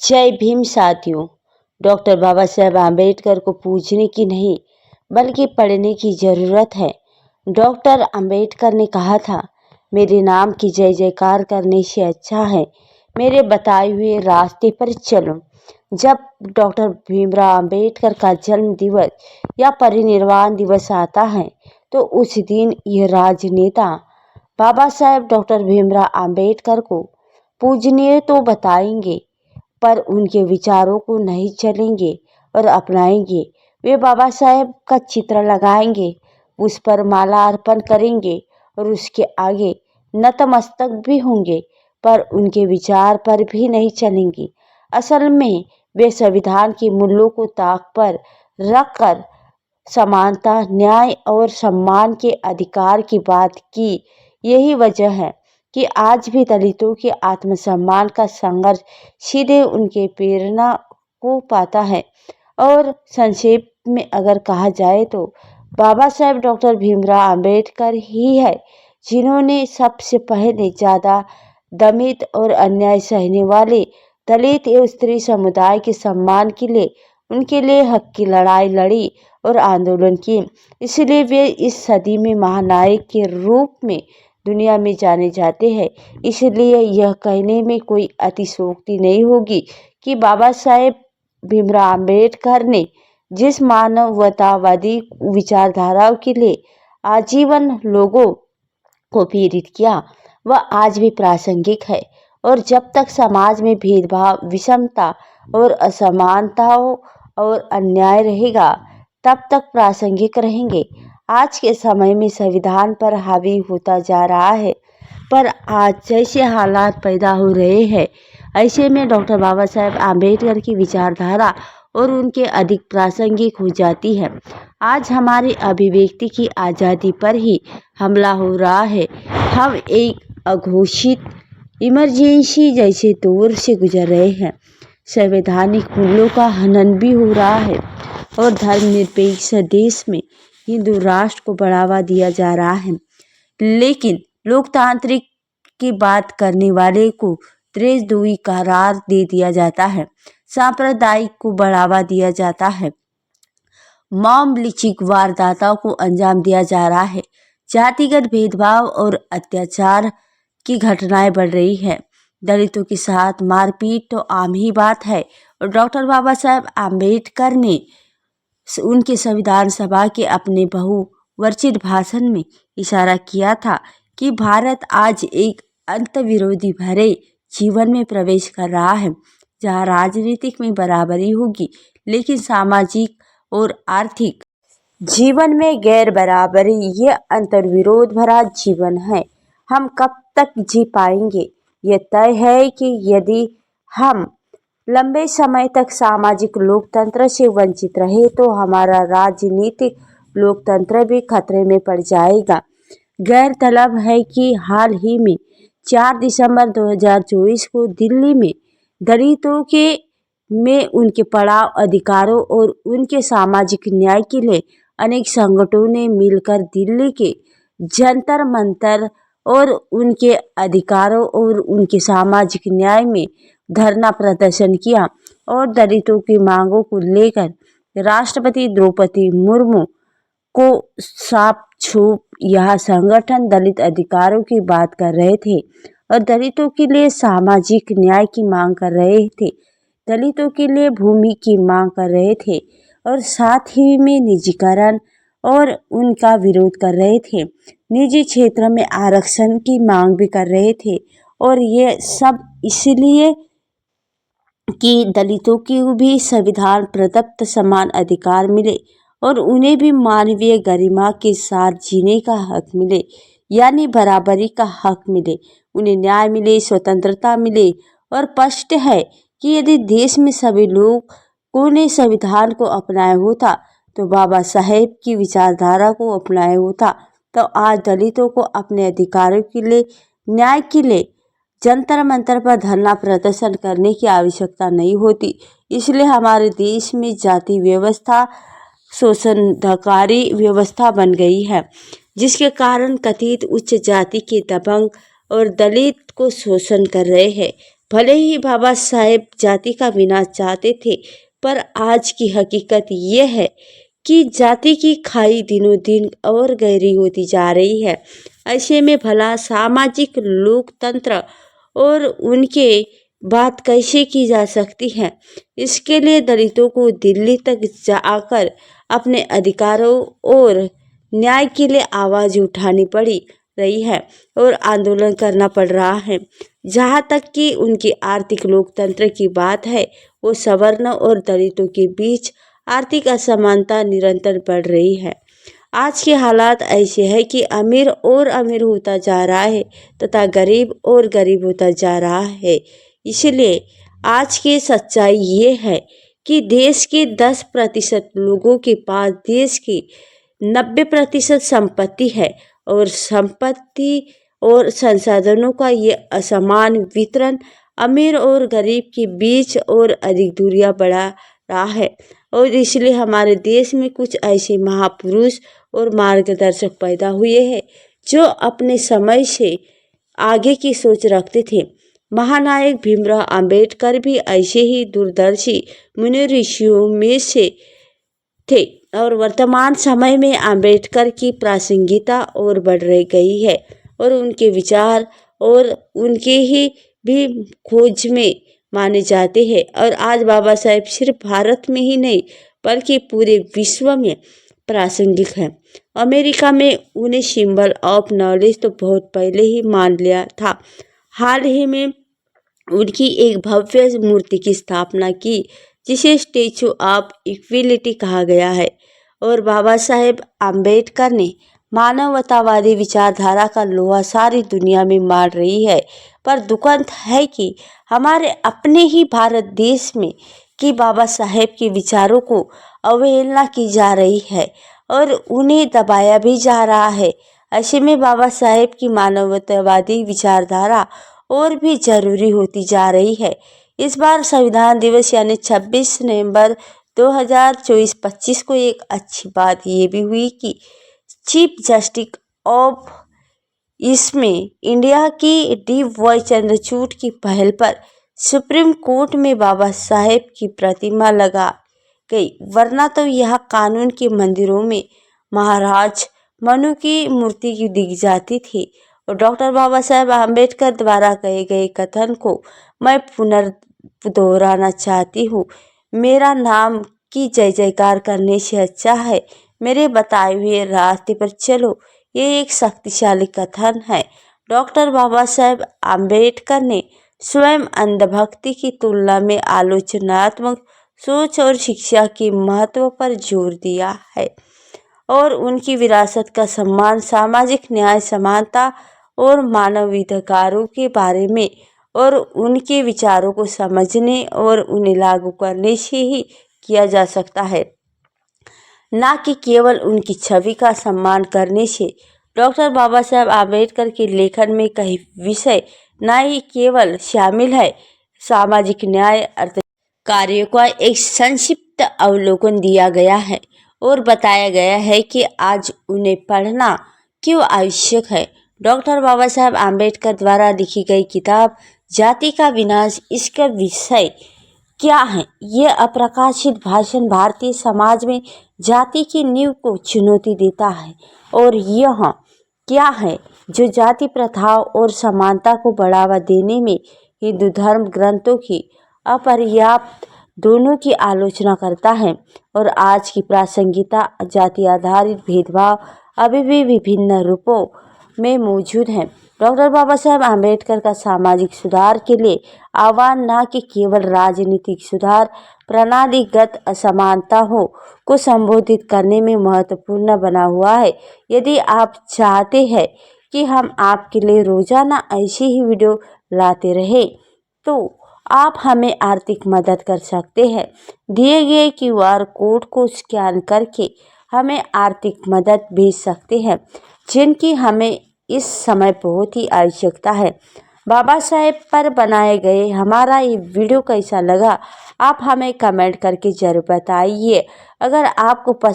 जय भीम साथियों। डॉक्टर बाबा साहेब आम्बेडकर को पूजने की नहीं बल्कि पढ़ने की ज़रूरत है। डॉक्टर आम्बेडकर ने कहा था, मेरे नाम की जय जयकार करने से अच्छा है मेरे बताए हुए रास्ते पर चलो। जब डॉक्टर भीमराव आम्बेडकर का जन्म दिवस या परिनिर्वाण दिवस आता है तो उस दिन यह राजनेता बाबा साहेब डॉक्टर भीमराव आम्बेडकर को पूजनीय तो बताएंगे पर उनके विचारों को नहीं चलेंगे और अपनाएंगे। वे बाबा साहेब का चित्र लगाएंगे, उस पर माला अर्पण करेंगे और उसके आगे नतमस्तक भी होंगे, पर उनके विचार पर भी नहीं चलेंगे। असल में वे संविधान के मूल्यों को ताक पर रखकर समानता, न्याय और सम्मान के अधिकार की बात की। यही वजह है कि आज भी दलितों के आत्मसम्मान का संघर्ष सीधे उनके प्रेरणा को पाता है। और संक्षेप में अगर कहा जाए तो बाबा साहेब डॉक्टर भीमराव आम्बेडकर ही है जिन्होंने सबसे पहले ज़्यादा दमित और अन्याय सहने वाले दलित एवं स्त्री समुदाय के सम्मान के लिए उनके लिए हक की लड़ाई लड़ी और आंदोलन किए। इसलिए वे इस सदी में महानायक के रूप में दुनिया में जाने जाते हैं। इसलिए यह कहने में कोई अतिशयोक्ति नहीं होगी कि बाबा साहेब भीमराव आम्बेडकर ने जिस मानवतावादी विचारधाराओं के लिए आजीवन लोगों को प्रेरित किया वह आज भी प्रासंगिक है। और जब तक समाज में भेदभाव, विषमता और असमानताओं और अन्याय रहेगा तब तक प्रासंगिक रहेंगे। आज के समय में संविधान पर हावी होता जा रहा है, पर आज जैसे हालात पैदा हो रहे हैं ऐसे में डॉक्टर बाबा साहेब आम्बेडकर की विचारधारा और उनके अधिक प्रासंगिक हो जाती है। आज हमारी अभिव्यक्ति की आज़ादी पर ही हमला हो रहा है। हम एक अघोषित इमरजेंसी जैसे दौर से गुजर रहे हैं। संवैधानिक मूल्यों का हनन भी हो रहा है और धर्मनिरपेक्ष देश में हिंदू राष्ट्र को बढ़ावा दिया जा रहा है, लेकिन लोकतांत्रिक की बात करने वाले को देशद्रोही करार दे दिया जाता है, सांप्रदायिक को बढ़ावा दिया जाता है, मॉब लिंचिंग वारदातों को अंजाम दिया जा रहा है, जातिगत भेदभाव और अत्याचार की घटनाएं बढ़ रही है, दलितों के साथ मारपीट तो आम ही बात है। और डॉक्टर बाबा साहेब आम्बेडकर ने उनके संविधान सभा के अपने बहुवर्षित भाषण में इशारा किया था कि भारत आज एक अंतर्विरोधी भरे जीवन में प्रवेश कर रहा है जहां राजनीतिक में बराबरी होगी लेकिन सामाजिक और आर्थिक जीवन में गैर बराबरी। यह अंतर्विरोध भरा जीवन है हम कब तक जी पाएंगे। यह तय है कि यदि हम लंबे समय तक सामाजिक लोकतंत्र से वंचित रहे तो हमारा राजनीतिक लोकतंत्र भी खतरे में पड़ जाएगा। गौरतलब है कि हाल ही में 4 दिसंबर 2024 को दिल्ली में दलितों के में उनके पड़ाव अधिकारों और उनके सामाजिक न्याय के लिए अनेक संगठनों ने मिलकर दिल्ली के जंतर मंतर और उनके अधिकारों और उनके सामाजिक न्याय में धरना प्रदर्शन किया और दलितों की मांगों को लेकर राष्ट्रपति द्रौपदी मुर्मू को साफ छूप यह संगठन दलित अधिकारों की बात कर रहे थे और दलितों के लिए सामाजिक न्याय की मांग कर रहे थे, दलितों के लिए भूमि की मांग कर रहे थे और साथ ही में निजीकरण और उनका विरोध कर रहे थे, निजी क्षेत्र में आरक्षण की मांग भी कर रहे थे। और ये सब इसलिए कि दलितों को भी संविधान प्रदत्त समान अधिकार मिले और उन्हें भी मानवीय गरिमा के साथ जीने का हक मिले, यानी बराबरी का हक मिले, उन्हें न्याय मिले, स्वतंत्रता मिले। और स्पष्ट है कि यदि देश में सभी लोगों ने संविधान को अपनाया होता तो बाबा साहेब की विचारधारा को अपनाया होता तो आज दलितों को अपने अधिकारों के लिए, न्याय के लिए जंतर मंतर पर धरना प्रदर्शन करने की आवश्यकता नहीं होती। इसलिए हमारे देश में जाति व्यवस्था शोषणकारी व्यवस्था बन गई है जिसके कारण कथित उच्च जाति के दबंग और दलित को शोषण कर रहे हैं। भले ही बाबा साहेब जाति का विनाश चाहते थे, पर आज की हकीकत ये है कि जाति की खाई दिनों दिन और गहरी होती जा रही है। ऐसे में भला सामाजिक लोकतंत्र और उनके बात कैसे की जा सकती है। इसके लिए दलितों को दिल्ली तक जाकर अपने अधिकारों और न्याय के लिए आवाज़ उठानी पड़ी रही है और आंदोलन करना पड़ रहा है। जहाँ तक कि उनकी आर्थिक लोकतंत्र की बात है, वो सवर्ण और दलितों के बीच आर्थिक असमानता निरंतर बढ़ रही है। आज के हालात ऐसे हैं कि अमीर और अमीर होता जा रहा है तथा गरीब और गरीब होता जा रहा है। इसलिए आज की सच्चाई ये है कि देश के 10% लोगों के पास देश की 90% संपत्ति है और संपत्ति और संसाधनों का ये असमान वितरण अमीर और गरीब के बीच और अधिक दूरियां बढ़ा रहा है। और इसलिए हमारे देश में कुछ ऐसे महापुरुष और मार्गदर्शक पैदा हुए हैं जो अपने समय से आगे की सोच रखते थे। महानायक भीमराव अंबेडकर भी ऐसे ही दूरदर्शी मुनि ऋषियों में से थे और वर्तमान समय में अंबेडकर की प्रासंगिकता और बढ़ रही गई है और उनके विचार और उनके ही भी खोज में माने जाते हैं। और आज बाबा साहेब सिर्फ भारत में ही नहीं बल्कि पूरे विश्व में प्रासंगिक हैं। अमेरिका में उन्हें सिंबल ऑफ नॉलेज तो बहुत पहले ही मान लिया था। हाल ही में उनकी एक भव्य मूर्ति की स्थापना की जिसे स्टैचू ऑफ इक्विलिटी कहा गया है। और बाबा साहेब आम्बेडकर ने मानवतावादी विचारधारा का लोहा सारी दुनिया में मार रही है। पर दुखद है कि हमारे अपने ही भारत देश में कि बाबा साहेब के विचारों को अवहेलना की जा रही है और उन्हें दबाया भी जा रहा है। ऐसे में बाबा साहेब की मानवतावादी विचारधारा और भी जरूरी होती जा रही है। इस बार संविधान दिवस यानी 26 नवंबर 2024-25 को एक अच्छी बात ये भी हुई कि चीफ जस्टिस ऑफ इसमें इंडिया की डी.वाई. चंद्रचूड़ की पहल पर सुप्रीम कोर्ट में बाबा साहेब की प्रतिमा लगा गई, वरना तो यह कानून के मंदिरों में महाराज मनु की मूर्ति दिख जाती थी। और डॉक्टर बाबा साहेब आम्बेडकर द्वारा कहे गए कथन को मैं दोहराना चाहती हूँ। मेरा नाम की जय जयकार करने से अच्छा है मेरे बताए हुए रास्ते पर चलो। ये एक शक्तिशाली कथन है। डॉक्टर बाबा साहेब आम्बेडकर ने स्वयं अंधभक्ति की तुलना में आलोचनात्मक सोच और शिक्षा के महत्व पर जोर दिया है और उनकी विरासत का सम्मान सामाजिक न्याय, समानता और मानवाधिकारों के बारे में और उनके विचारों को समझने और उन्हें लागू करने से ही किया जा सकता है, ना कि केवल उनकी छवि का सम्मान करने से। डॉक्टर बाबा साहेब आम्बेडकर के लेखन में कई विषय न ही केवल शामिल है, सामाजिक न्याय अर्थ कार्यों का एक संक्षिप्त अवलोकन दिया गया है और बताया गया है कि आज उन्हें पढ़ना क्यों आवश्यक है। डॉक्टर बाबा साहेब आम्बेडकर द्वारा लिखी गई किताब जाति का विनाश, इसका विषय क्या है? ये अप्रकाशित भाषण भारतीय समाज में जाति की नींव को चुनौती देता है और यह क्या है जो जाति प्रथाओं और समानता को बढ़ावा देने में हिंदू धर्म ग्रंथों की अपर्याप्त दोनों की आलोचना करता है। और आज की प्रासंगिकता जाति आधारित भेदभाव अभी भी विभिन्न रूपों में मौजूद है। डॉक्टर बाबा साहेब आम्बेडकर का सामाजिक सुधार के लिए आह्वान न कि केवल राजनीतिक सुधार प्रणालीगत असमानता को संबोधित करने में महत्वपूर्ण बना हुआ है। यदि आप चाहते हैं कि हम आपके लिए रोजाना ऐसी ही वीडियो लाते रहे तो आप हमें आर्थिक मदद कर सकते हैं। दिए गए QR कोड को स्कैन करके हमें आर्थिक मदद भेज सकते हैं जिनकी हमें इस समय बहुत ही आवश्यकता है। बाबा साहेब पर बनाए गए हमारा ये वीडियो कैसा लगा आप हमें कमेंट करके जरूर बताइए। अगर आपको पसंद